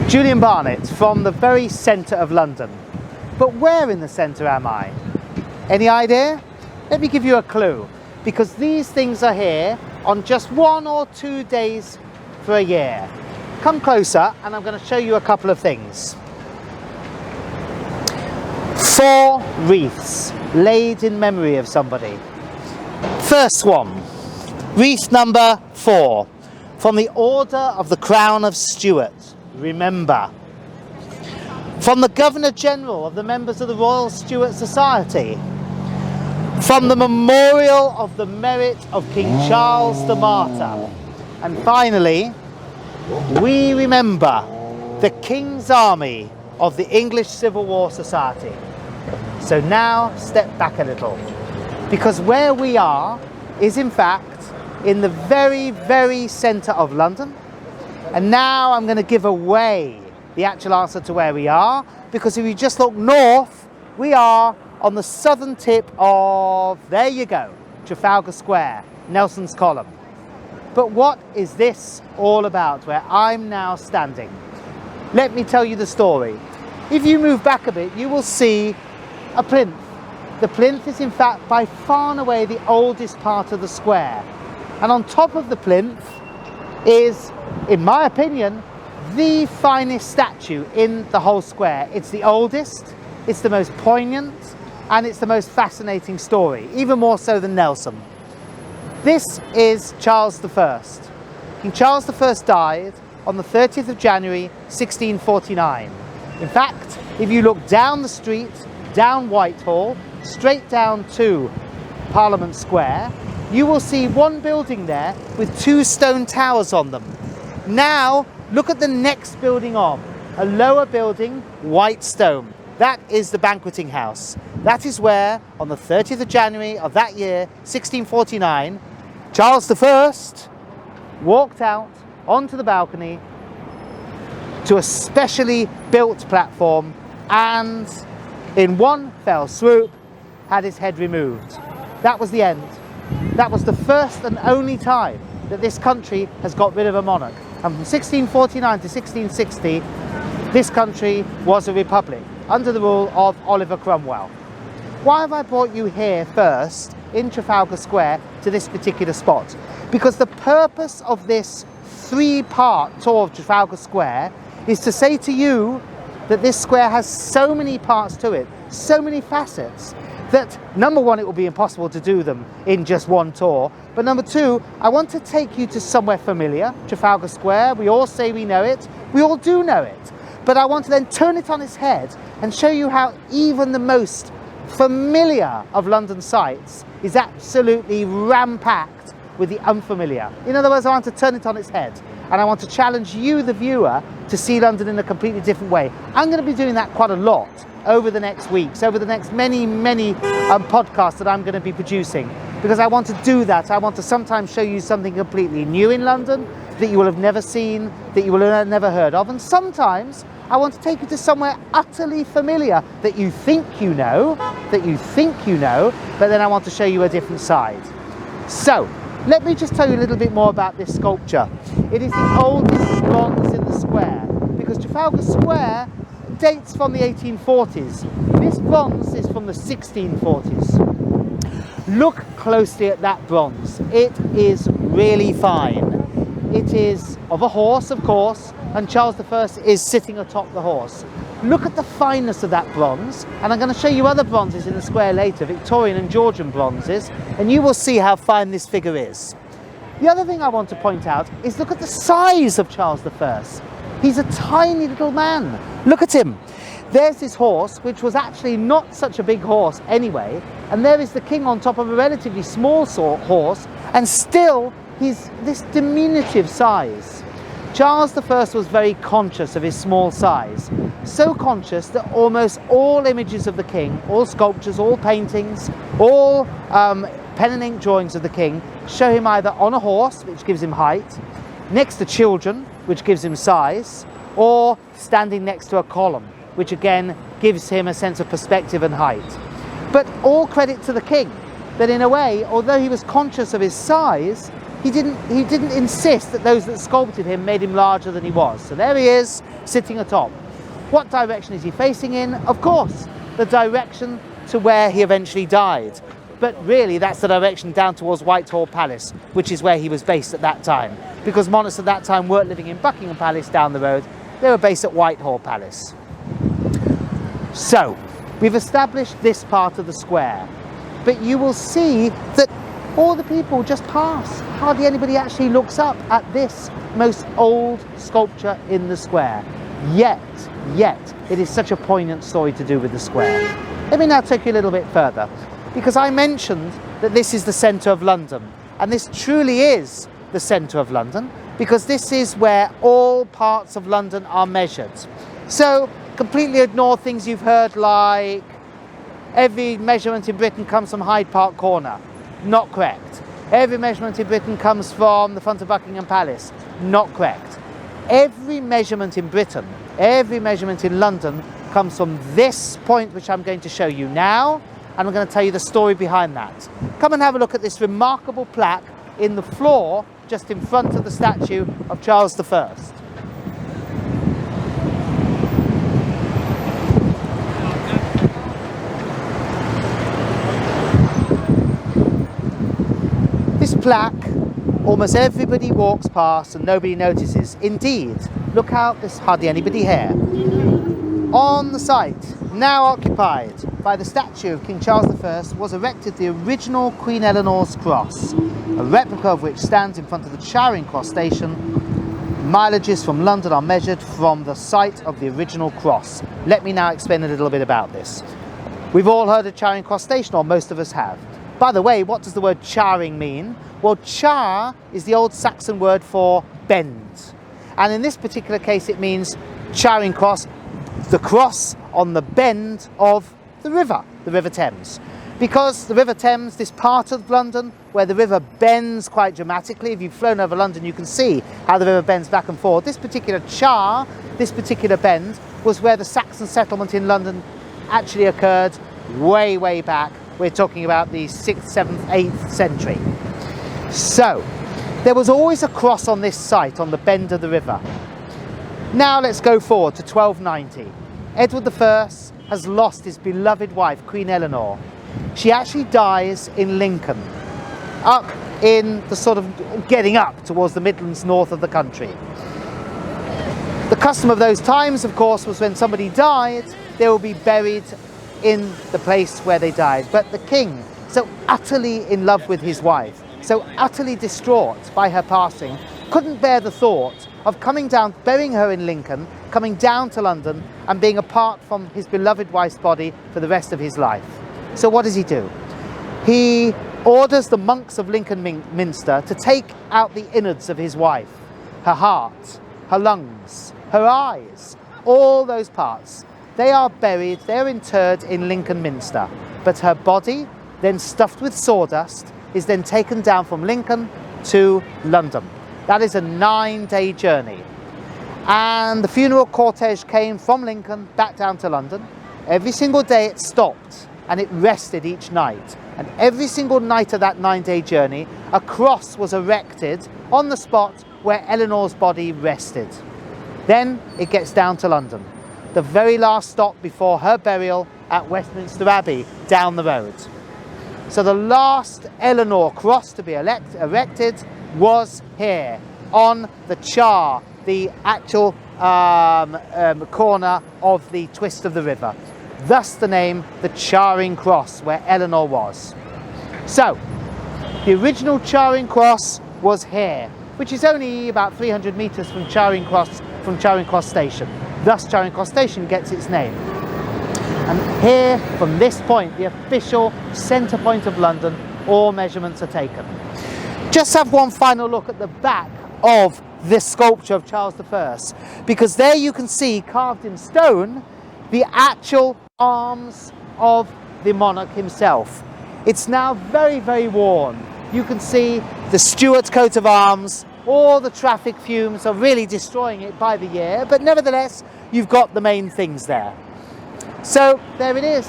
Julian Barnett from the very centre of London. But where in the centre am I? Any idea? Let me give you a clue. Because these things are here on just 1 or 2 days for a year. Come closer and I'm going to show you a couple of things. 4 wreaths laid in memory of somebody. First one, wreath number 4, from the Order of the Crown of Stuart. Remember. From the Governor General of the members of the Royal Stuart Society. From the Memorial of the Merit of King Charles the Martyr. And finally, we remember the King's Army of the English Civil War Society. So now step back a little, because where we are is in fact in the very, very centre of London. And now I'm going to give away the actual answer to where we are, because if you just look north, we are on the southern tip of, there you go, Trafalgar Square, Nelson's Column. But what is this all about, where I'm now standing? Let me tell you the story. If you move back a bit, you will see a plinth. The plinth is in fact by far and away the oldest part of the square. And on top of the plinth is, in my opinion, the finest statue in the whole square. It's the oldest, it's the most poignant, and it's the most fascinating story, even more so than Nelson. This is Charles I. King Charles I died on the 30th of January 1649. In fact, if you look down the street, down Whitehall, straight down to Parliament Square, you will see one building there with 2 stone towers on them. Now, look at the next building on, a lower building, white stone. That is the Banqueting House. That is where, on the 30th of January of that year, 1649, Charles I walked out onto the balcony to a specially built platform and, in one fell swoop, had his head removed. That was the end. That was the first and only time that this country has got rid of a monarch. And from 1649 to 1660, this country was a republic under the rule of Oliver Cromwell. Why have I brought you here first, in Trafalgar Square, to this particular spot? Because the purpose of this 3-part tour of Trafalgar Square is to say to you that this square has so many parts to it, so many facets, that number one, it will be impossible to do them in just one tour. But number two, I want to take you to somewhere familiar, Trafalgar Square. We all say we know it. We all do know it. But I want to then turn it on its head and show you how even the most familiar of London sites is absolutely ram-packed with the unfamiliar. In other words, I want to turn it on its head. And I want to challenge you, the viewer, to see London in a completely different way. I'm going to be doing that quite a lot over the next weeks, over the next many podcasts that I'm going to be producing, because I want to do that. I want to sometimes show you something completely new in London that you will have never seen, that you will have never heard of, and sometimes I want to take you to somewhere utterly familiar that you think you know, but then I want to show you a different side. So let me just tell you a little bit more about this sculpture. It is the oldest bronze in the square, because Trafalgar Square dates from the 1840s. This bronze is from the 1640s. Look closely at that bronze. It is really fine. It is of a horse, of course, and Charles I is sitting atop the horse. Look at the fineness of that bronze, and I'm going to show you other bronzes in the square later, Victorian and Georgian bronzes, and you will see how fine this figure is. The other thing I want to point out is look at the size of Charles I. He's a tiny little man. Look at him. There's this horse, which was actually not such a big horse anyway, and there is the king on top of a relatively small horse, and still he's this diminutive size. Charles I was very conscious of his small size, so conscious that almost all images of the king, all sculptures, all paintings, all pen and ink drawings of the king show him either on a horse, which gives him height, next to children, which gives him size, or standing next to a column, which again gives him a sense of perspective and height. But all credit to the king, that in a way, although he was conscious of his size, he didn't insist that those that sculpted him made him larger than he was. So there he is, sitting atop. What direction is he facing in? Of course, the direction to where he eventually died. But really, that's the direction down towards Whitehall Palace, which is where he was based at that time. Because monarchs at that time weren't living in Buckingham Palace down the road, they were based at Whitehall Palace. So, we've established this part of the square. But you will see that all the people just pass. Hardly anybody actually looks up at this most old sculpture in the square. Yet, it is such a poignant story to do with the square. Let me now take you a little bit further, because I mentioned that this is the centre of London, and this truly is the centre of London, because this is where all parts of London are measured. So, completely ignore things you've heard like, every measurement in Britain comes from Hyde Park Corner. Not correct. Every measurement in Britain comes from the front of Buckingham Palace. Not correct. Every measurement in Britain, every measurement in London comes from this point which I'm going to show you now, and I'm going to tell you the story behind that. Come and have a look at this remarkable plaque in the floor just in front of the statue of Charles I. This plaque, almost everybody walks past and nobody notices. Indeed, look out, there's hardly anybody here. On the site, now occupied by the statue of King Charles I, was erected the original Queen Eleanor's cross, a replica of which stands in front of the Charing Cross station. Mileages from London are measured from the site of the original cross. Let me now explain a little bit about this. We've all heard of Charing Cross station, or most of us have. By the way, what does the word charring mean? Well, char is the old Saxon word for bend. And in this particular case, it means Charing Cross, the cross on the bend of the River Thames. Because the River Thames, this part of London where the river bends quite dramatically, if you've flown over London, you can see how the river bends back and forth. This particular char, this particular bend, was where the Saxon settlement in London actually occurred way, way back. We're talking about the 6th, 7th, 8th century. So, there was always a cross on this site, on the bend of the river. Now let's go forward to 1290. Edward I has lost his beloved wife, Queen Eleanor. She actually dies in Lincoln, up in the sort of getting up towards the Midlands north of the country. The custom of those times, of course, was when somebody died, they will be buried in the place where they died. But the king, so utterly in love with his wife, so utterly distraught by her passing, couldn't bear the thought of coming down, burying her in Lincoln, coming down to London and being apart from his beloved wife's body for the rest of his life. So what does he do? He orders the monks of Lincoln Minster to take out the innards of his wife, her heart, her lungs, her eyes, all those parts. They are buried, they are interred in Lincoln Minster, but her body, then stuffed with sawdust, is then taken down from Lincoln to London. That is a 9-day journey. And the funeral cortege came from Lincoln back down to London. Every single day it stopped and it rested each night. And every single night of that 9-day journey, a cross was erected on the spot where Eleanor's body rested. Then it gets down to London, the very last stop before her burial at Westminster Abbey down the road. So the last Eleanor cross to be erected was here on the Char, the actual corner of the twist of the river. Thus the name, the Charing Cross, where Eleanor was. So, the original Charing Cross was here, which is only about 300 metres from Charing Cross Station. Thus Charing Cross Station gets its name. And here, from this point, the official centre point of London, all measurements are taken. Just have one final look at the back of this sculpture of Charles I, because there you can see carved in stone the actual arms of the monarch himself. It's now very, very worn. You can see the Stuart coat of arms. All the traffic fumes are really destroying it by the year, but nevertheless, you've got the main things there. So there it is.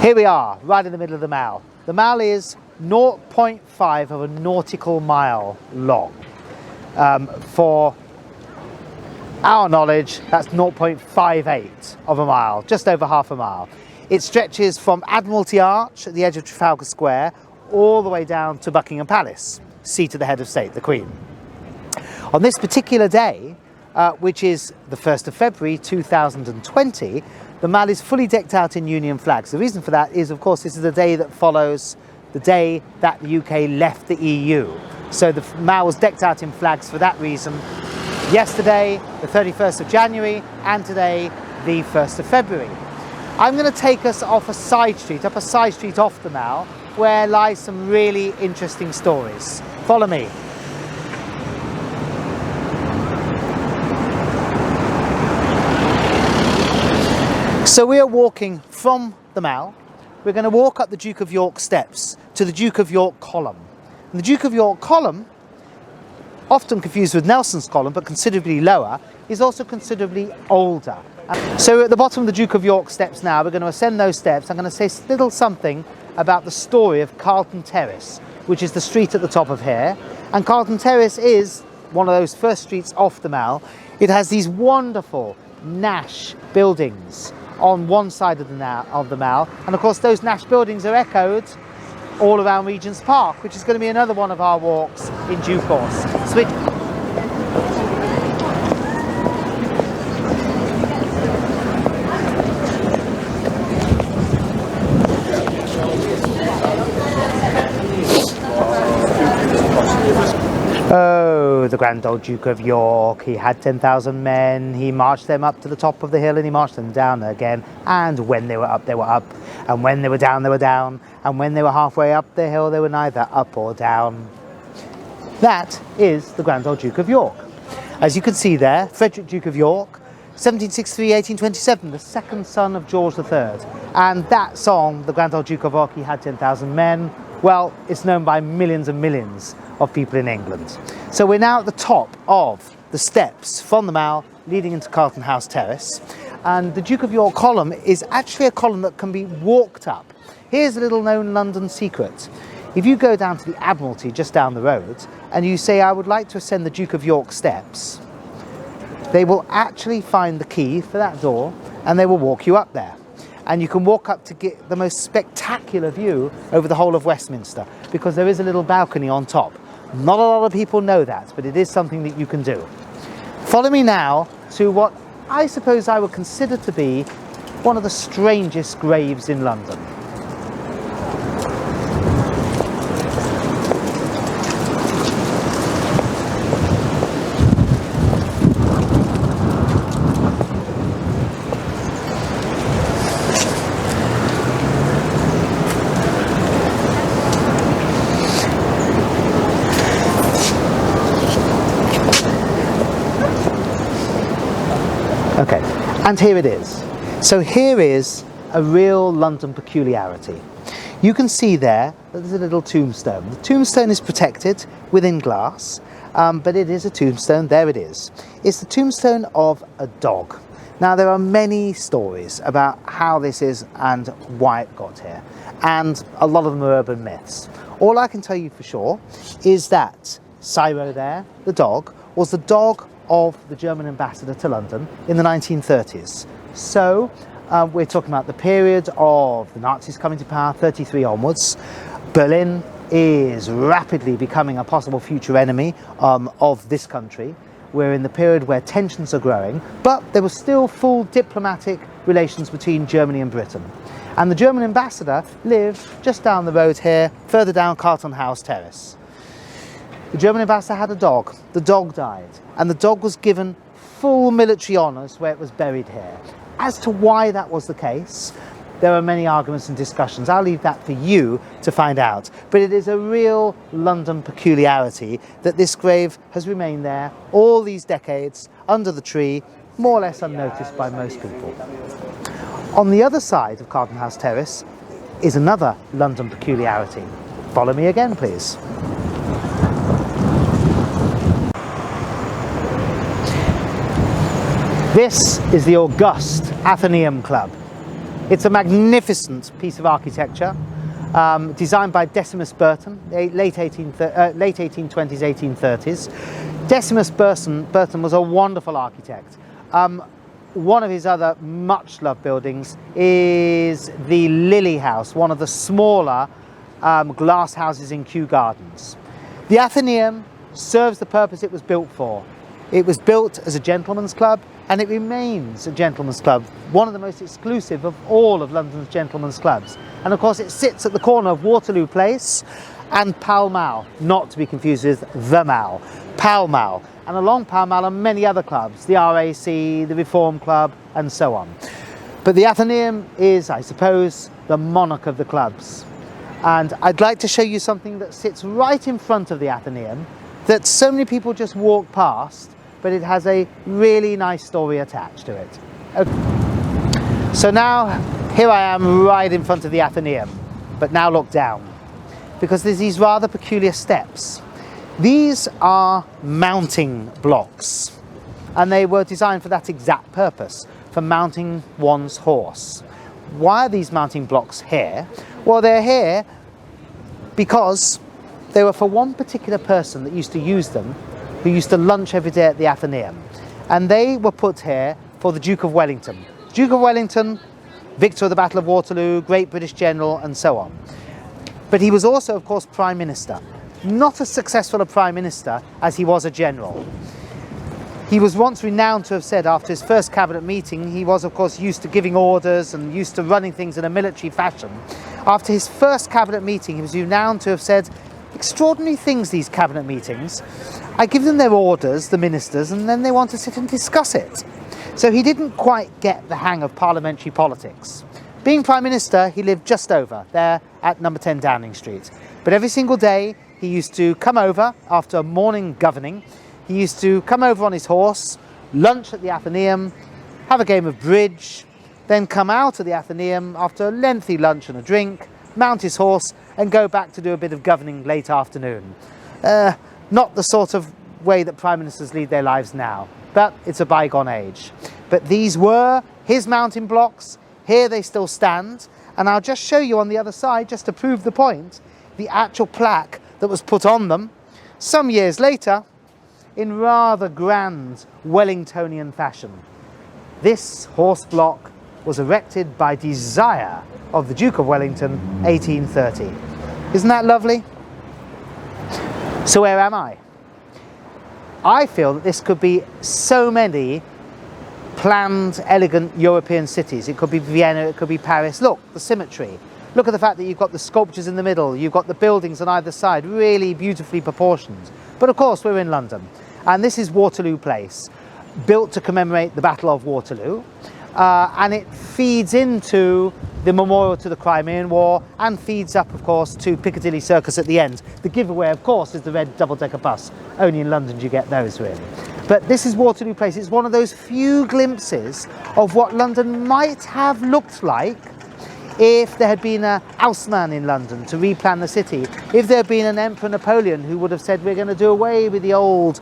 Here we are, right in the middle of the Mall. The Mall is 0.5 of a nautical mile long. For our knowledge, that's 0.58 of a mile, just over half a mile. It stretches from Admiralty Arch at the edge of Trafalgar Square all the way down to Buckingham Palace, seat of the head of state, the Queen. On this particular day, which is the 1st of February 2020, the Mall is fully decked out in Union flags. The reason for that is, of course, this is the day that follows the day that the UK left the EU. So the Mall was decked out in flags for that reason. Yesterday, the 31st of January, and today, the 1st of February. I'm going to take us off a side street, up a side street off the Mall, where lies some really interesting stories. Follow me. So we are walking from the Mall. We're going to walk up the Duke of York steps to the Duke of York column. And the Duke of York column, often confused with Nelson's column, but considerably lower, is also considerably older. So we're at the bottom of the Duke of York steps now. We're going to ascend those steps. I'm going to say a little something about the story of Carlton Terrace, which is the street at the top of here. And Carlton Terrace is one of those first streets off the Mall. It has these wonderful Nash buildings on one side of the Mall. And of course those Nash buildings are echoed all around Regent's Park, which is going to be another one of our walks in due course. Switch. Oh, the grand old Duke of York, he had 10,000 men, he marched them up to the top of the hill and he marched them down again, and when they were up, and when they were down, and when they were halfway up the hill, they were neither up or down. That is the grand old Duke of York. As you can see there, Frederick Duke of York, 1763-1827, the second son of George III. And that song, the grand old Duke of York, he had 10,000 men, well, it's known by millions and millions of people in England. So we're now at the top of the steps from the Mall leading into Carlton House Terrace. And the Duke of York column is actually a column that can be walked up. Here's a little known London secret. If you go down to the Admiralty just down the road and you say, I would like to ascend the Duke of York steps, they will actually find the key for that door and they will walk you up there. And you can walk up to get the most spectacular view over the whole of Westminster, because there is a little balcony on top. Not a lot of people know that, but it is something that you can do. Follow me now to what I suppose I would consider to be one of the strangest graves in London. Okay, and here it is. So here is a real London peculiarity. You can see there that there's a little tombstone. The tombstone is protected within glass, but it is a tombstone. There it is. It's the tombstone of a dog. Now, there are many stories about how this is and why it got here, and a lot of them are urban myths. All I can tell you for sure is that Ciro there, the dog, was the dog of the German ambassador to London in the 1930s. So we're talking about the period of the Nazis coming to power, 33 onwards. Berlin is rapidly becoming a possible future enemy of this country. We're in the period where tensions are growing, but there was still full diplomatic relations between Germany and Britain. And the German ambassador lived just down the road here, further down Carlton House Terrace. The German ambassador had a dog. The dog died, and the dog was given full military honours where it was buried here. As to why that was the case, there are many arguments and discussions. I'll leave that for you to find out. But it is a real London peculiarity that this grave has remained there all these decades under the tree, more or less unnoticed by most people. On the other side of Carlton House Terrace is another London peculiarity. Follow me again, please. This is the august Athenaeum Club. It's a magnificent piece of architecture. designed by Decimus Burton, late 1820s, 1830s. Decimus Burton was a wonderful architect. One of his other much loved buildings is the Lily House, one of the smaller glass houses in Kew Gardens. The Athenaeum serves the purpose it was built for. It was built as a gentleman's club, and it remains a gentleman's club, one of the most exclusive of all of London's gentlemen's clubs. And of course it sits at the corner of Waterloo Place and Pall Mall, not to be confused with the Mall, Pall Mall. And along Pall Mall are many other clubs, the RAC, the Reform Club, and so on. But the Athenaeum is, I suppose, the monarch of the clubs. And I'd like to show you something that sits right in front of the Athenaeum that so many people just walk past, but it has a really nice story attached to it. Okay. So now, here I am right in front of the Athenaeum, but now look down, because there's these rather peculiar steps. These are mounting blocks, and they were designed for that exact purpose, for mounting one's horse. Why are these mounting blocks here? Well, they're here because they were for one particular person that used to use them, who used to lunch every day at the Athenaeum. And they were put here for the Duke of Wellington. Duke of Wellington, victor of the Battle of Waterloo, great British general, and so on. But he was also, of course, Prime Minister. Not as successful a Prime Minister as he was a general. He was once renowned to have said after his first cabinet meeting, he was of course used to giving orders and used to running things in a military fashion. After his first cabinet meeting, he was renowned to have said, extraordinary things, these cabinet meetings. I give them their orders, the ministers, and then they want to sit and discuss it. So he didn't quite get the hang of parliamentary politics. Being Prime Minister, he lived just over, there at number 10 Downing Street. But every single day, he used to come over after a morning governing. He used to come over on his horse, lunch at the Athenaeum, have a game of bridge, then come out of the Athenaeum after a lengthy lunch and a drink, mount his horse, and go back to do a bit of governing late afternoon. Not the sort of way that Prime Ministers lead their lives now, but it's a bygone age. But these were his mounting blocks. Here they still stand, and I'll just show you on the other side, just to prove the point, the actual plaque that was put on them some years later in rather grand Wellingtonian fashion. This horse block was erected by desire of the Duke of Wellington, 1830. Isn't that lovely? So where am I? I feel that this could be so many planned, elegant European cities. It could be Vienna, it could be Paris. Look, the symmetry. Look at the fact that you've got the sculptures in the middle, you've got the buildings on either side, really beautifully proportioned. But of course, we're in London, and this is Waterloo Place, built to commemorate the Battle of Waterloo, and it feeds into the memorial to the Crimean War, and feeds up, of course, to Piccadilly Circus at the end. The giveaway, of course, is the red double-decker bus. Only in London do you get those, really. But this is Waterloo Place. It's one of those few glimpses of what London might have looked like if there had been a Haussmann in London to replan the city, if there had been an Emperor Napoleon who would have said, we're going to do away with the old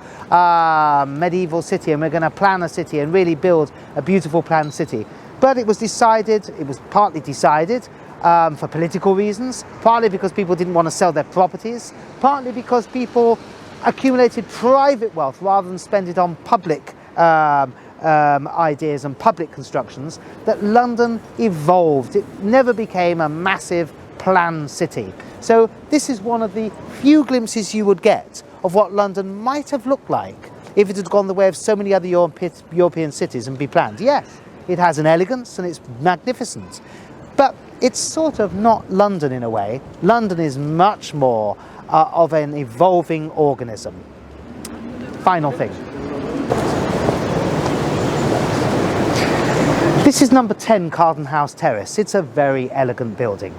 medieval city and we're going to plan a city and really build a beautiful planned city. But it was decided, it was partly decided for political reasons, partly because people didn't want to sell their properties, partly because people accumulated private wealth rather than spend it on public ideas and public constructions, that London evolved. It never became a massive planned city. So this is one of the few glimpses you would get of what London might have looked like if it had gone the way of so many other European cities and be planned. Yes, it has an elegance and it's magnificent, but it's sort of not London in a way. London is much more of an evolving organism. Final thing. This is number 10 Carlton Terrace. It's a very elegant building.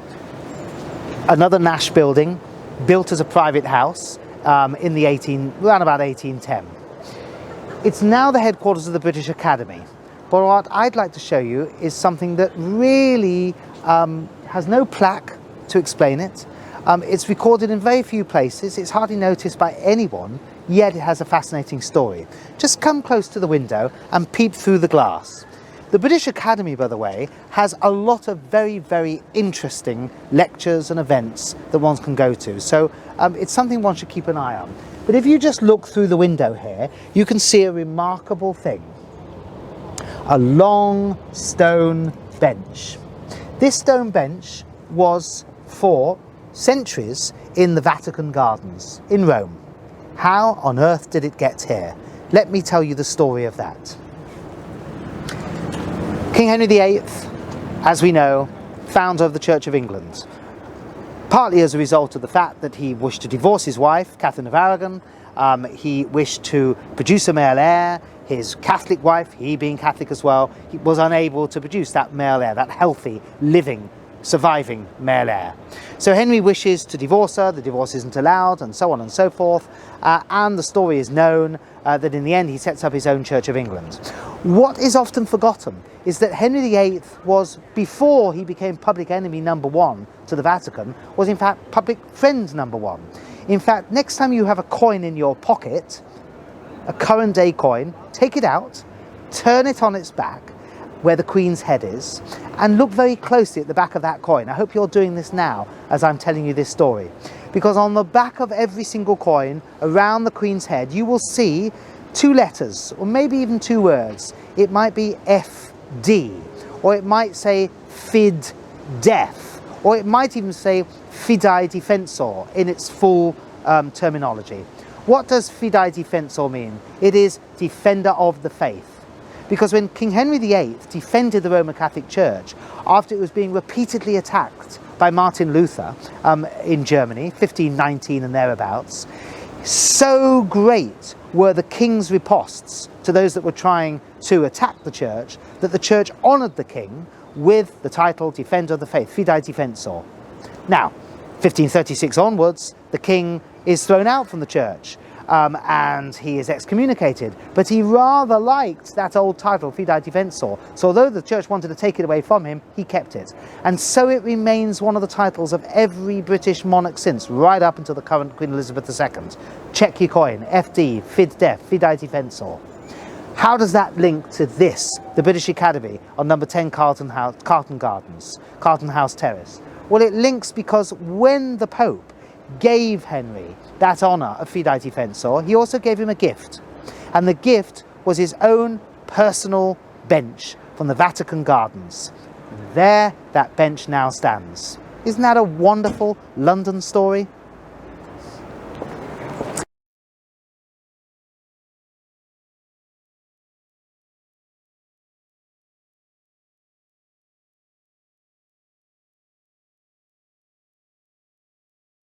Another Nash building, built as a private house in the around about 1810. It's now the headquarters of the British Academy. But what I'd like to show you is something that really has no plaque to explain it. It's recorded in very few places. It's hardly noticed by anyone, yet it has a fascinating story. Just come close to the window and peep through the glass. The British Academy, by the way, has a lot of very, very interesting lectures and events that one can go to. So it's something one should keep an eye on. But if you just look through the window here, you can see a remarkable thing. A long stone bench. This stone bench was for centuries in the Vatican gardens in Rome. How on earth did it get here? Let me tell you the story of that. King Henry VIII, as we know, founder of the Church of England, partly as a result of the fact that he wished to divorce his wife, Catherine of Aragon. He wished to produce a male heir. His Catholic wife, he being Catholic as well, he was unable to produce that male heir, that healthy, living, surviving male heir. So Henry wishes to divorce her, the divorce isn't allowed, and so on and so forth, and the story is known that in the end he sets up his own Church of England. What is often forgotten is that Henry VIII was, before he became public enemy number one to the Vatican, was in fact public friend number one. In fact, next time you have a coin in your pocket, a current day coin, take it out, turn it on its back, where the Queen's head is, and look very closely at the back of that coin. I hope you're doing this now as I'm telling you this story. Because on the back of every single coin, around the Queen's head, you will see two letters, or maybe even two words. It might be FD, or it might say Fid Def, or it might even say Fidei Defensor in its full terminology. What does Fidei Defensor mean? It is defender of the faith. Because when King Henry VIII defended the Roman Catholic Church after it was being repeatedly attacked by Martin Luther in Germany, 1519 and thereabouts, so great were the king's riposts to those that were trying to attack the church that the church honoured the king with the title Defender of the Faith, Fidei Defensor. Now, 1536 onwards, the king is thrown out from the church and he is excommunicated. But he rather liked that old title, Fidei Defensor. So although the church wanted to take it away from him, he kept it. And so it remains one of the titles of every British monarch since, right up until the current Queen Elizabeth II. Check your coin, FD, Fid Def, Fidei Defensor. How does that link to this, the British Academy, on number 10 Carlton House Terrace? Well, it links because when the Pope gave Henry that honour of Fidei Defensor, he also gave him a gift. And the gift was his own personal bench from the Vatican gardens. And there that bench now stands. Isn't that a wonderful London story?